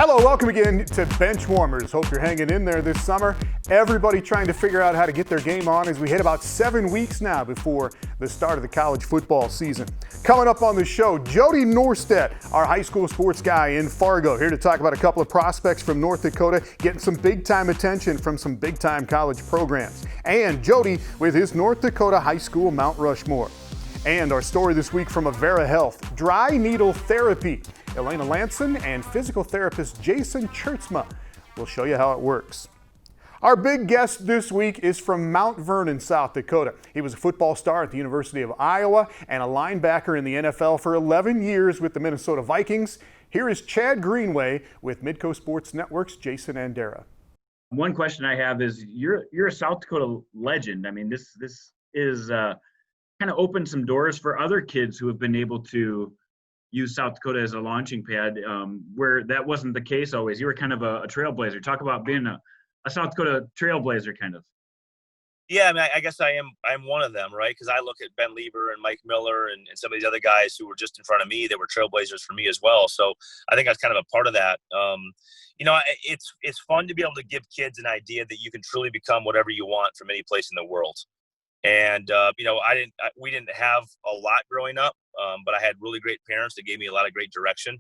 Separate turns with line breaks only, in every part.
Hello, welcome again to Benchwarmers. Hope you're hanging in there this summer. Everybody trying to figure out how to get their game on as we hit about 7 weeks now before the start of the college football season. Coming up on the show, Jody Nortsedt, our high school sports guy in Fargo, here to talk about a couple of prospects from North Dakota, getting some big-time attention from some big-time college programs. And Jody with his North Dakota high school Mount Rushmore. And our story this week from Avera Health, dry needle therapy. Elena Lanson and physical therapist Jason Tjeerdsma will show you how it works. Our big guest this week is from Mount Vernon, South Dakota. He was a football star at the University of Iowa and a linebacker in the NFL for 11 years with the Minnesota Vikings. Here is Chad Greenway with Midco Sports Network's Jason Andera.
One question I have is, you're a South Dakota legend. I mean, this is kind of opened some doors for other kids who have been able to use South Dakota as a launching pad, where that wasn't the case always. You were kind of a trailblazer. Talk about being a South Dakota trailblazer, kind of.
Yeah, I mean, I guess I'm one of them, right? Because I look at Ben Lieber and Mike Miller and some of these other guys who were just in front of me that were trailblazers for me as well. So I think I was kind of a part of that. It's fun to be able to give kids an idea that you can truly become whatever you want from any place in the world. And, we didn't have a lot growing up, but I had really great parents that gave me a lot of great direction.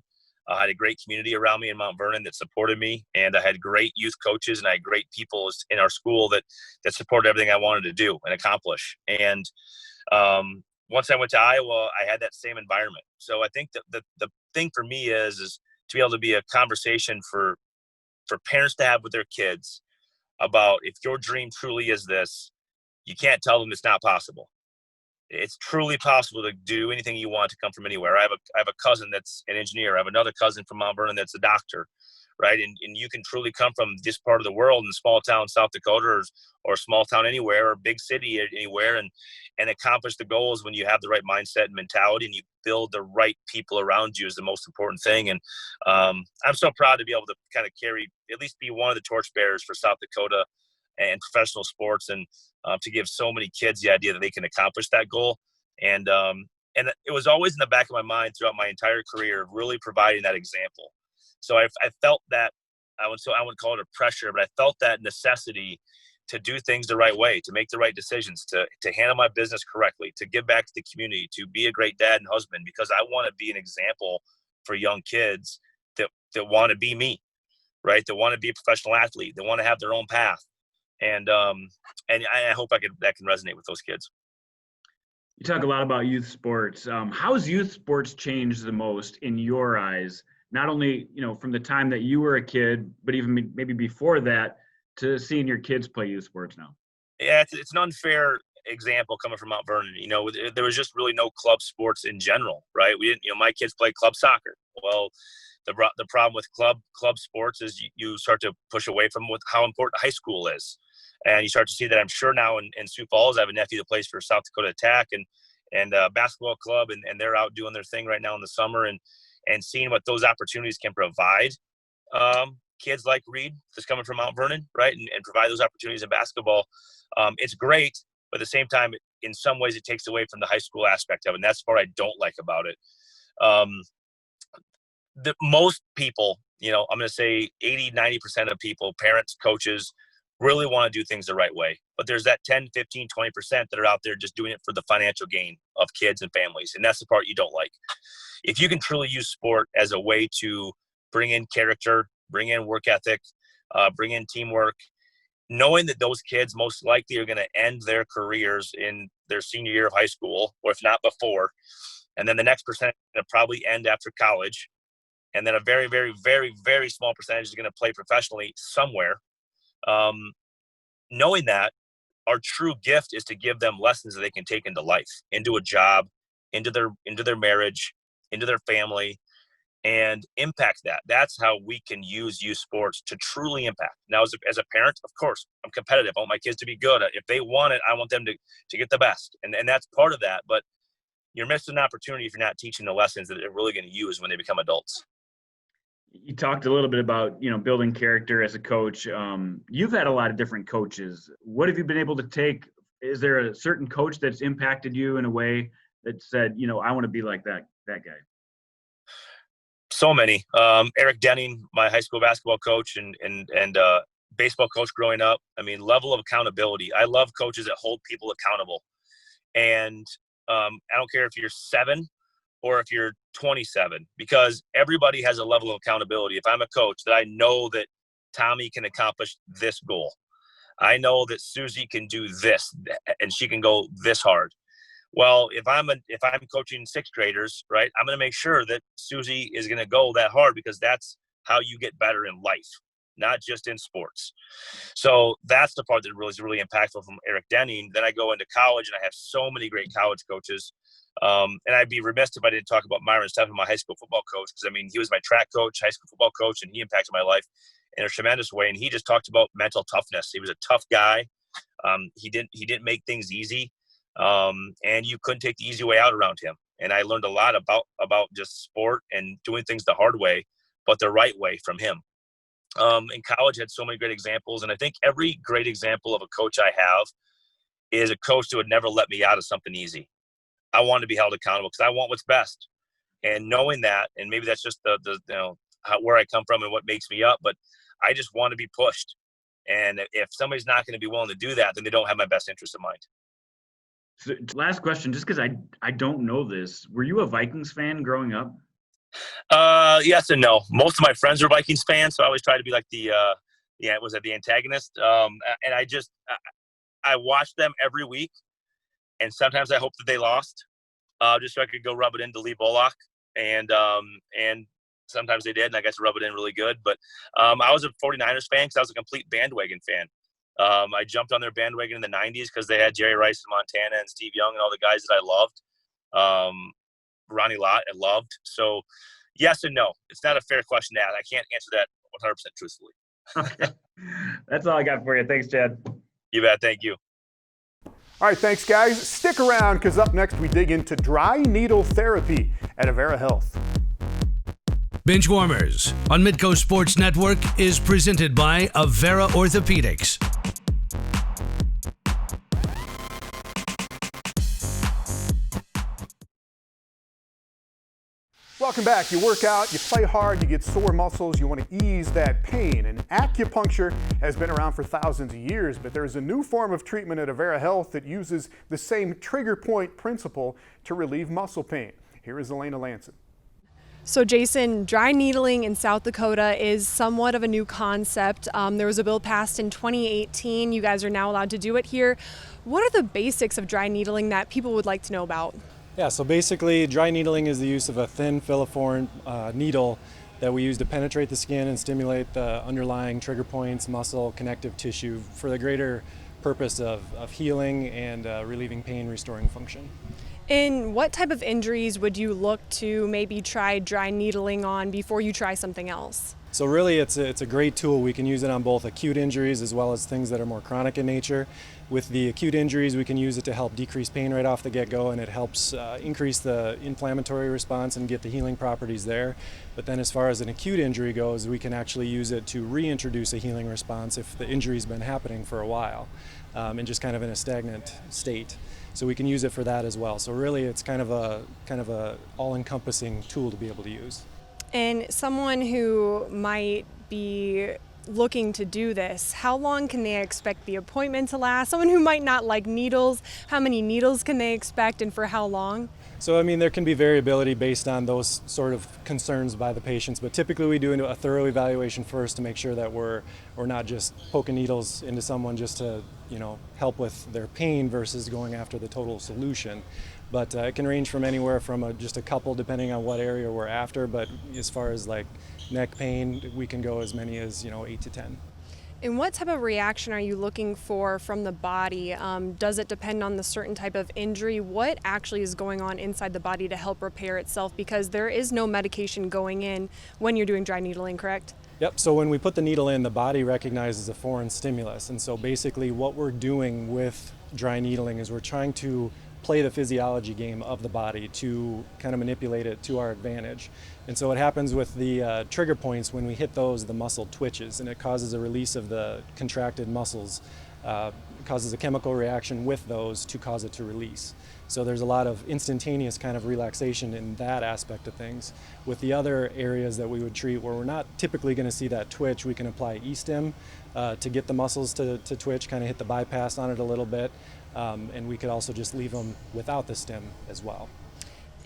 I had a great community around me in Mount Vernon that supported me, and I had great youth coaches and I had great people in our school that supported everything I wanted to do and accomplish. And once I went to Iowa, I had that same environment. So I think that the thing for me is to be able to be a conversation for parents to have with their kids about, if your dream truly is this, you can't tell them it's not possible. It's truly possible to do anything you want, to come from anywhere. I have a cousin that's an engineer. I have another cousin from Mount Vernon that's a doctor, right? And you can truly come from this part of the world in small town South Dakota or small town anywhere or big city anywhere and accomplish the goals when you have the right mindset and mentality and you build the right people around you is the most important thing. And I'm so proud to be able to kind of at least be one of the torchbearers for South Dakota and professional sports, and to give so many kids the idea that they can accomplish that goal. And it was always in the back of my mind throughout my entire career, really providing that example. So I felt that, I wouldn't call it a pressure, but I felt that necessity to do things the right way, to make the right decisions, to handle my business correctly, to give back to the community, to be a great dad and husband, because I want to be an example for young kids that want to be me, right? That want to be a professional athlete, that want to have their own path. And I hope that can resonate with those kids.
You talk a lot about youth sports. How's youth sports changed the most in your eyes? Not only, from the time that you were a kid, but even maybe before that, to seeing your kids play youth sports now.
Yeah, it's an unfair example coming from Mount Vernon. There was just really no club sports in general, right? We didn't. My kids played club soccer. Well, the problem with club sports is you start to push away from how important high school is. And you start to see that, I'm sure now in Sioux Falls, I have a nephew that plays for South Dakota Attack and basketball club, and they're out doing their thing right now in the summer, and seeing what those opportunities can provide. Kids like Reed, that's coming from Mount Vernon, right, and provide those opportunities in basketball. It's great, but at the same time, in some ways, it takes away from the high school aspect of it, and that's what I don't like about it. Most people, I'm going to say 80-90% of people, parents, coaches, really want to do things the right way. But there's that 10, 15, 20% that are out there just doing it for the financial gain of kids and families. And that's the part you don't like. If you can truly use sport as a way to bring in character, bring in work ethic, bring in teamwork, knowing that those kids most likely are going to end their careers in their senior year of high school, or if not before, and then the next percentage is going to probably end after college, and then a very, very, very, very small percentage is going to play professionally somewhere. Knowing that, our true gift is to give them lessons that they can take into life, into a job, into their marriage, into their family, and impact that. That's how we can use youth sports to truly impact. Now, as a parent, of course, I'm competitive. I want my kids to be good. If they want it, I want them to get the best. And that's part of that. But you're missing an opportunity if you're not teaching the lessons that they're really going to use when they become adults.
You talked a little bit about, building character as a coach. You've had a lot of different coaches. What have you been able to take? Is there a certain coach that's impacted you in a way that said, I want to be like that guy?
So many. Eric Denning, my high school basketball coach and baseball coach growing up. I mean, level of accountability. I love coaches that hold people accountable. And I don't care if you're 7 or if you're 27, because everybody has a level of accountability. If I'm a coach, that I know that Tommy can accomplish this goal. I know that Susie can do this and she can go this hard. Well, if I'm coaching 6th graders, right, I'm going to make sure that Susie is going to go that hard, because that's how you get better in life, not just in sports. So that's the part that is really impactful from Eric Denning. Then I go into college, and I have so many great college coaches. And I'd be remiss if I didn't talk about Myron Steffen, my high school football coach, because, I mean, he was my track coach, high school football coach, and he impacted my life in a tremendous way. And he just talked about mental toughness. He was a tough guy. He didn't make things easy. And you couldn't take the easy way out around him. And I learned a lot about just sport and doing things the hard way, but the right way from him. In college, I had so many great examples. And I think every great example of a coach I have is a coach that would never let me out of something easy. I want to be held accountable because I want what's best. And knowing that, and maybe that's just where I come from and what makes me up, but I just want to be pushed. And if somebody's not going to be willing to do that, then they don't have my best interest in mind.
So, last question, just because I don't know this. Were you a Vikings fan growing up?
Yes and no. Most of my friends are Vikings fans, so I always try to be like the antagonist. And I watched them every week, and sometimes I hope that they lost, just so I could go rub it into Lee Bullock, and sometimes they did, and I got to rub it in really good. But I was a 49ers fan because I was a complete bandwagon fan. I jumped on their bandwagon in the 90s because they had Jerry Rice in Montana and Steve Young and all the guys that I loved. Ronnie Lott I loved. So yes and no. It's not a fair question to ask. I can't answer that 100% truthfully.
Okay. That's all I got for you. Thanks, Chad.
You bet. Thank you.
All right, thanks, guys. Stick around, because up next we dig into dry needle therapy at Avera Health.
Benchwarmers on Midco Sports Network is presented by Avera Orthopedics.
Welcome back. You work out, you play hard, you get sore muscles, you want to ease that pain. And acupuncture has been around for thousands of years, but there's a new form of treatment at Avera Health that uses the same trigger point principle to relieve muscle pain. Here is Elena Lanson.
So Jason, dry needling in South Dakota is somewhat of a new concept. There was a bill passed in 2018. You guys are now allowed to do it here. What are the basics of dry needling that people would like to know about?
Yeah, so basically dry needling is the use of a thin filiform needle that we use to penetrate the skin and stimulate the underlying trigger points, muscle, connective tissue for the greater purpose of healing and relieving pain, restoring function.
And what type of injuries would you look to maybe try dry needling on before you try something else?
So really it's a great tool. We can use it on both acute injuries as well as things that are more chronic in nature. With the acute injuries, we can use it to help decrease pain right off the get-go, and it helps increase the inflammatory response and get the healing properties there. But then as far as an acute injury goes, we can actually use it to reintroduce a healing response if the injury's been happening for a while and just kind of in a stagnant state. So we can use it for that as well. So really it's kind of a all-encompassing tool to be able to use.
And someone who might be looking to do this, how long can they expect the appointment to last? Someone who might not like needles, how many needles can they expect and for how long?
So I mean, there can be variability based on those sort of concerns by the patients, but typically we do a thorough evaluation first to make sure that we're not just poking needles into someone just to, help with their pain versus going after the total solution. But it can range from anywhere from just a couple depending on what area we're after, but as far as like neck pain, we can go as many as 8 to 10.
And what type of reaction are you looking for from the body? Does it depend on the certain type of injury? What actually is going on inside the body to help repair itself? Because there is no medication going in when you're doing dry needling, correct?
Yep, so when we put the needle in, the body recognizes a foreign stimulus. And so basically what we're doing with dry needling is we're trying to play the physiology game of the body to kind of manipulate it to our advantage. And so what happens with the trigger points, when we hit those, the muscle twitches and it causes a release of the contracted muscles causes a chemical reaction with those to cause it to release. So there's a lot of instantaneous kind of relaxation in that aspect of things. With the other areas that we would treat where we're not typically going to see that twitch, we can apply E-stim to get the muscles to twitch, kind of hit the bypass on it a little bit. And we could also just leave them without the stim as well.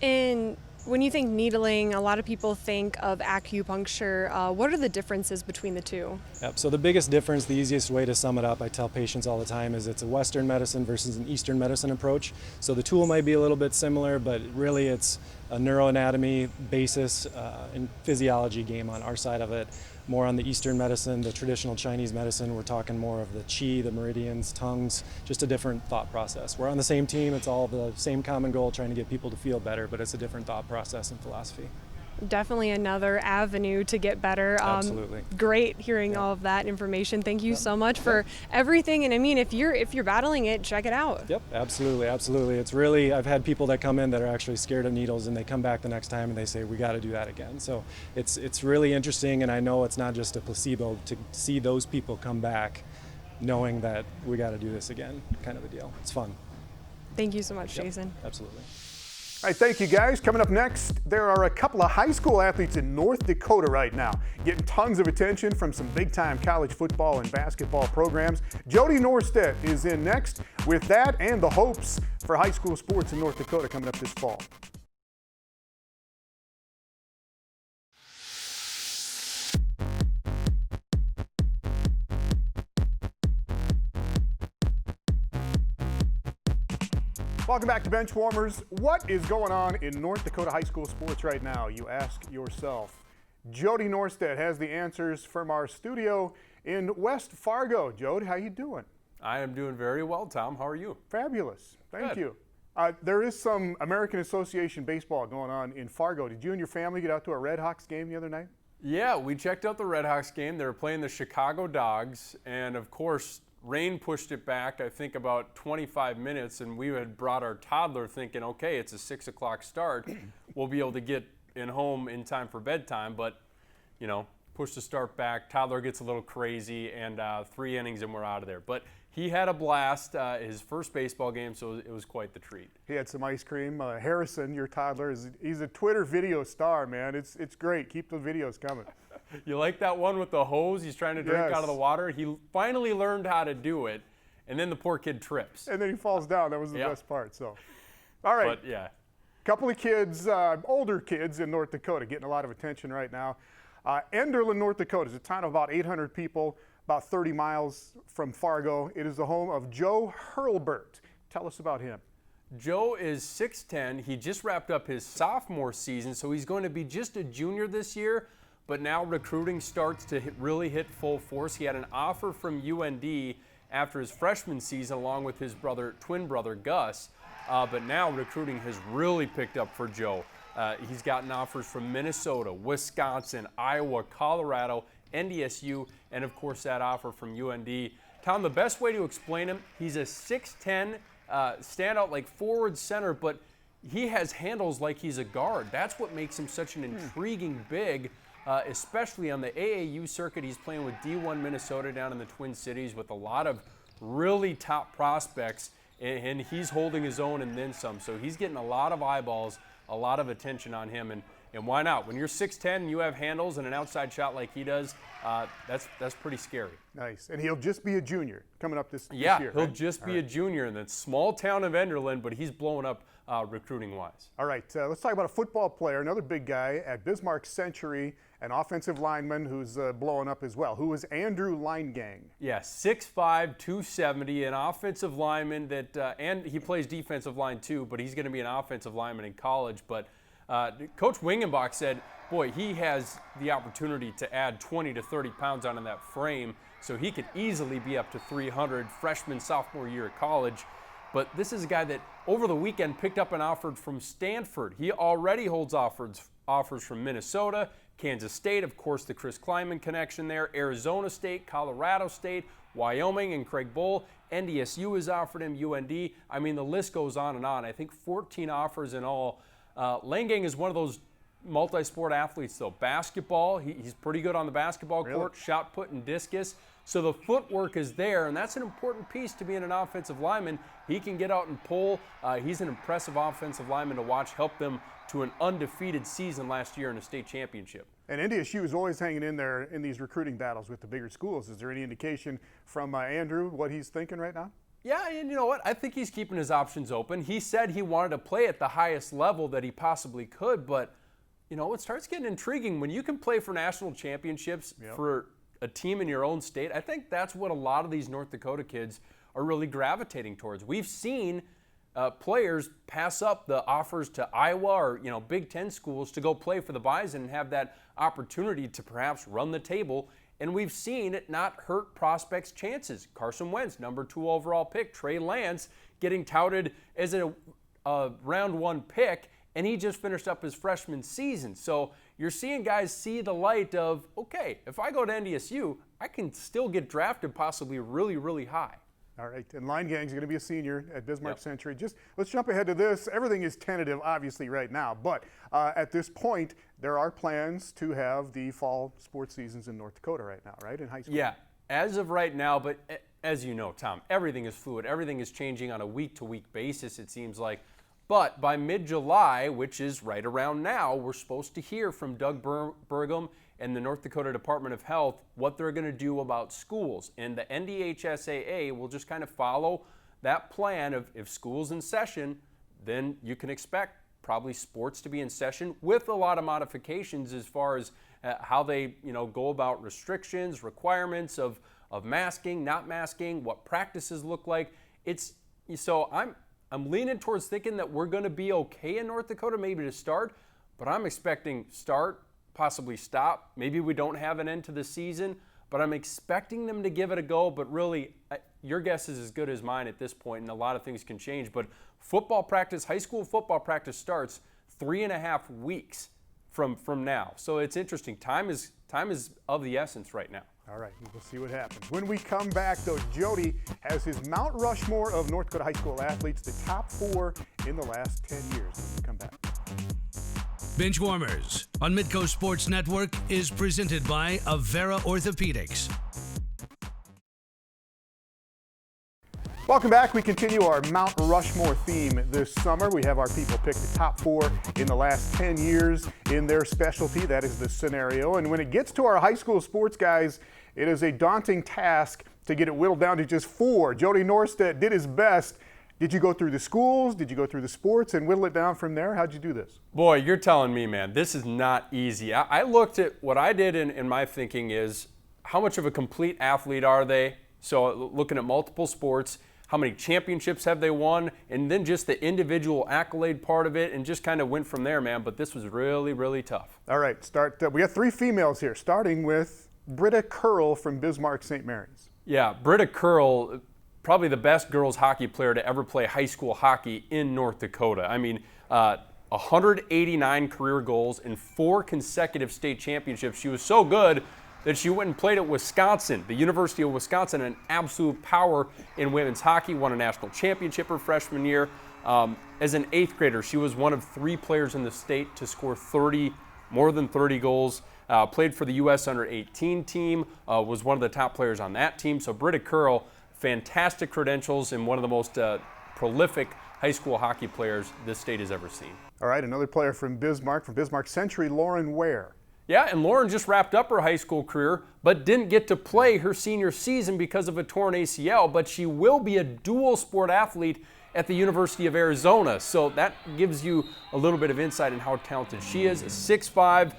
And when you think needling, a lot of people think of acupuncture. What are the differences between the two?
Yep. So the biggest difference, the easiest way to sum it up, I tell patients all the time, is it's a Western medicine versus an Eastern medicine approach. So the tool might be a little bit similar, but really it's a neuroanatomy basis and physiology game on our side of it. More on the Eastern medicine, the traditional Chinese medicine, we're talking more of the qi, the meridians, tongues, just a different thought process. We're on the same team, it's all the same common goal, trying to get people to feel better, but it's a different thought process and philosophy.
Definitely another avenue to get better.
Absolutely.
Great hearing all of that information. Thank you so much for everything. And I mean, if you're battling it, check it out.
Yep, absolutely, absolutely. It's really, I've had people that come in that are actually scared of needles, and they come back the next time and they say, we got to do that again. So it's really interesting, and I know it's not just a placebo to see those people come back knowing that we got to do this again, kind of a deal. It's fun.
Thank you so much, Jason.
Absolutely.
All right, thank you guys. Coming up next, there are a couple of high school athletes in North Dakota right now getting tons of attention from some big-time college football and basketball programs. Jody Nortsedt is in next with that and the hopes for high school sports in North Dakota coming up this fall. Welcome back to Benchwarmers. What is going on in North Dakota high school sports right now, you ask yourself? Jody Nortsedt has the answers from our studio in West Fargo. Jody, how you doing?
I am doing very well, Tom. How are you?
Fabulous. Thank
Good.
you. There is some American Association baseball going on in Fargo. Did you and your family get out to a Red Hawks game the other night?
Yeah, we checked out the Red Hawks game. They were playing the Chicago Dogs, and of course, rain pushed it back, I think, about 25 minutes, and we had brought our toddler thinking, okay, it's a 6 o'clock start. We'll be able to get in home in time for bedtime, but, you know, push the start back. Toddler gets a little crazy, and 3 innings, and we're out of there. But he had a blast, his first baseball game, so it was quite the treat.
He had some ice cream. Harrison, your toddler, he's a Twitter video star, man. It's great. Keep the videos coming.
You like that one with the hose? He's trying to drink
Yes.
out of the water. He finally learned how to do it, and then the poor kid trips.
And then he falls down. That was the
Yeah.
best part. So, all right.
But yeah.
Couple of kids, older kids in North Dakota getting a lot of attention right now. Enderlin, North Dakota is a town of about 800 people, about 30 miles from Fargo. It is the home of Joe Hurlburt. Tell us about him.
Joe is 6'10". He just wrapped up his sophomore season, so he's going to be just a junior this year, but now recruiting starts to really hit full force. He had an offer from UND after his freshman season along with his twin brother Gus, but now recruiting has really picked up for Joe. He's gotten offers from Minnesota, Wisconsin, Iowa, Colorado, NDSU, and of course that offer from UND. Tom, the best way to explain him, he's a 6'10", standout like forward center, but he has handles like he's a guard. That's what makes him such an intriguing big, especially on the AAU circuit. He's playing with D1 Minnesota down in the Twin Cities with a lot of really top prospects, and he's holding his own and then some. So he's getting a lot of eyeballs, a lot of attention on him, and why not? When you're 6'10" and you have handles and an outside shot like he does, that's pretty scary.
Nice. And he'll just be a junior coming up this
Yeah,
year.
he'll
right?
just be a junior in that small town of Enderlin, but he's blowing up recruiting-wise.
All right, let's talk about a football player, another big guy at Bismarck Century, an offensive lineman who's blowing up as well, who is Andrew Linegang.
Yeah, 6'5", 270, an offensive lineman that, and he plays defensive line too, but he's going to be an offensive lineman in college. But Coach Wingenbach said, boy, he has the opportunity to add 20 to 30 pounds onto that frame, so he could easily be up to 300 freshman, sophomore year at college. But this is a guy that over the weekend picked up an offer from Stanford. He already holds offers from Minnesota, Kansas State, of course, the Chris Klieman connection there, Arizona State, Colorado State, Wyoming, and Craig Bowl. NDSU has offered him, UND. I mean, the list goes on and on. I think 14 offers in all. Linegang is one of those multi-sport athletes, though. Basketball, he's pretty good on the basketball court, shot put and discus. So the footwork is there, and that's an important piece to being an offensive lineman. He can get out and pull. He's an impressive offensive lineman to watch, help them to an undefeated season last year in a state championship.
And NDSU is always hanging in there in these recruiting battles with the bigger schools. Is there any indication from Andrew what he's thinking right now?
Yeah, and you know what? I think he's keeping his options open. He said he wanted to play at the highest level that he possibly could, but you know, it starts getting intriguing when you can play for national championships for a team in your own state. I think that's what a lot of these North Dakota kids are really gravitating towards. We've seen players pass up the offers to Iowa or Big Ten schools to go play for the Bison and have that opportunity to perhaps run the table. And we've seen it not hurt prospects' chances. Carson Wentz, number 2 overall pick. Trey Lance getting touted as a round 1 pick, and he just finished up his freshman season. So you're seeing guys see the light of, okay, if I go to NDSU, I can still get drafted possibly really, really high.
All right, and Line Gang's going to be a senior at Bismarck Century. Just let's jump ahead to this. Everything is tentative, obviously, right now, but at this point, there are plans to have the fall sports seasons in North Dakota right now, right, in high school?
Yeah, as of right now, but as you know, Tom, everything is fluid. Everything is changing on a week-to-week basis, it seems like. But by mid-July, which is right around now, we're supposed to hear from Doug Burgum and the North Dakota Department of Health what they're going to do about schools. And the NDHSAA will just kind of follow that plan of if school's in session, then you can expect probably sports to be in session with a lot of modifications as far as how they go about restrictions, requirements of masking, not masking, what practices look like. So I'm leaning towards thinking that we're going to be okay in North Dakota maybe to start, but I'm expecting start, possibly stop. Maybe we don't have an end to the season, but I'm expecting them to give it a go. But really, your guess is as good as mine at this point, and a lot of things can change. But football practice, high school football practice starts 3.5 weeks from now. So it's interesting. Time is of the essence right now.
All right, we'll see what happens. When we come back, though, Jody has his Mount Rushmore of North Dakota high school athletes, the top 4 in the last 10 years. When we come back.
Benchwarmers on Midco Sports Network is presented by Avera Orthopedics.
Welcome back. We continue our Mount Rushmore theme this summer. We have our people pick the top 4 in the last 10 years in their specialty. That is the scenario. And when it gets to our high school sports guys, it is a daunting task to get it whittled down to just 4. Jody Nortsedt did his best. Did you go through the schools? Did you go through the sports and whittle it down from there? How'd you do this?
Boy, you're telling me, man, this is not easy. I looked at what I did in my thinking is how much of a complete athlete are they? So looking at multiple sports, how many championships have they won? And then just the individual accolade part of it, and just kind of went from there, man. But this was really, really tough.
All right, we got 3 females here, starting with Britta Curl from Bismarck St. Mary's.
Yeah, Britta Curl, probably the best girls hockey player to ever play high school hockey in North Dakota. I mean, 189 career goals in 4 consecutive state championships. She was so good that she went and played at Wisconsin, the University of Wisconsin, an absolute power in women's hockey, won a national championship her freshman year. As an 8th grader, she was one of 3 players in the state to score more than 30 goals. Played for the U.S. under-18 team, was one of the top players on that team. So Britta Curl, fantastic credentials and one of the most prolific high school hockey players this state has ever seen.
All right, another player from Bismarck Century, Lauren Ware.
Yeah, and Lauren just wrapped up her high school career, but didn't get to play her senior season because of a torn ACL, but she will be a dual sport athlete at the University of Arizona. So that gives you a little bit of insight in how talented she is. A 6'5"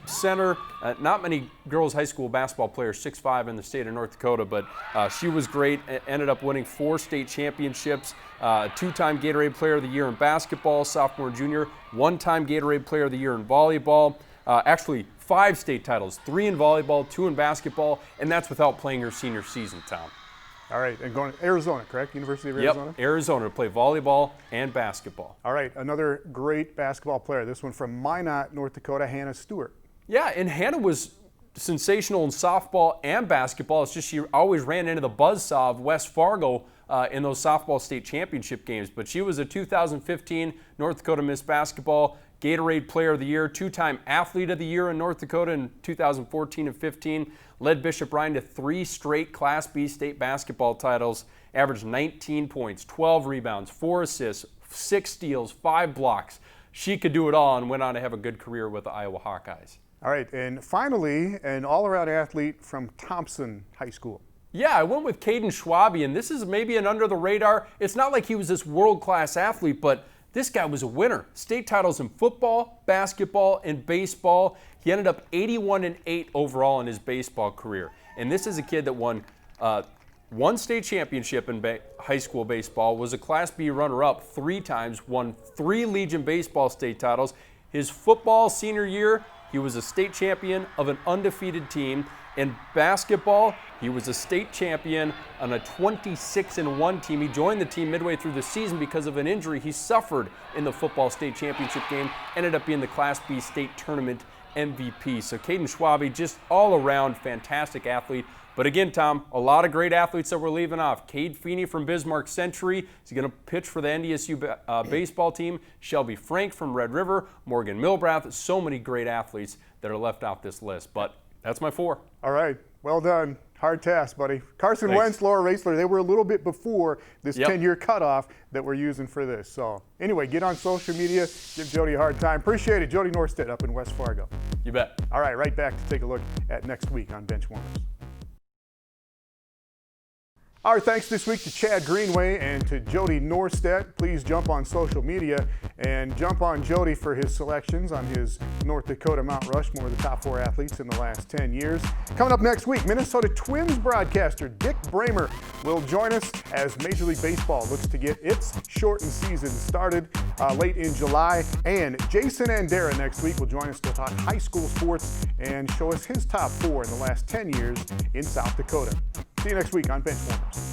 center. Not many girls high school basketball players 6'5" in the state of North Dakota, but she was great. Ended up winning 4 state championships, 2-time Gatorade Player of the Year in basketball, sophomore, junior, 1-time Gatorade Player of the Year in volleyball. Actually, 5 state titles, 3 in volleyball, 2 in basketball, and that's without playing her senior season, Tom.
All right, and going to Arizona, correct? University of Arizona?
Yep, Arizona to play volleyball and basketball.
All right, another great basketball player. This one from Minot, North Dakota, Hannah Stewart.
Yeah, and Hannah was sensational in softball and basketball. It's just she always ran into the buzzsaw of West Fargo in those softball state championship games. But she was a 2015 North Dakota Miss Basketball, Gatorade Player of the Year, 2-time Athlete of the Year in North Dakota in 2014 and 15, led Bishop Ryan to 3 straight Class B state basketball titles, averaged 19 points, 12 rebounds, 4 assists, 6 steals, 5 blocks. She could do it all and went on to have a good career with the Iowa Hawkeyes.
All right, and finally, an all-around athlete from Thompson High School.
Yeah, I went with Caden Schwabe, and this is maybe an under the radar. It's not like he was this world-class athlete, but this guy was a winner. State titles in football, basketball, and baseball. He ended up 81-8 overall in his baseball career. And this is a kid that won one state championship in high school baseball, was a Class B runner-up 3 times, won 3 Legion baseball state titles. His football senior year, he was a state champion of an undefeated team. In basketball, he was a state champion on a 26-1 team. He joined the team midway through the season because of an injury he suffered in the football state championship game. Ended up being the Class B state tournament MVP. So Caden Schwabe, just all around fantastic athlete. But again, Tom, a lot of great athletes that we're leaving off. Cade Feeney from Bismarck Century is going to pitch for the NDSU baseball team. Shelby Frank from Red River, Morgan Milbrath, so many great athletes that are left off this list. But that's my 4.
All right, well done. Hard task, buddy. Carson
Thanks.
Wentz, Laura Raisler, they were a little bit before this
Yep.
10-year cutoff that we're using for this. So anyway, get on social media, give Jody a hard time. Appreciate it. Jody Nortsedt up in West Fargo.
You bet.
All right, right back to take a look at next week on Benchwarmers. Our thanks this week to Chad Greenway and to Jody Nortsedt. Please jump on social media and jump on Jody for his selections on his North Dakota Mount Rushmore, the top 4 athletes in the last 10 years. Coming up next week, Minnesota Twins broadcaster Dick Bramer will join us as Major League Baseball looks to get its shortened season started late in July. And Jason Andera next week will join us to talk high school sports and show us his top 4 in the last 10 years in South Dakota. See you next week on Benchwarmers.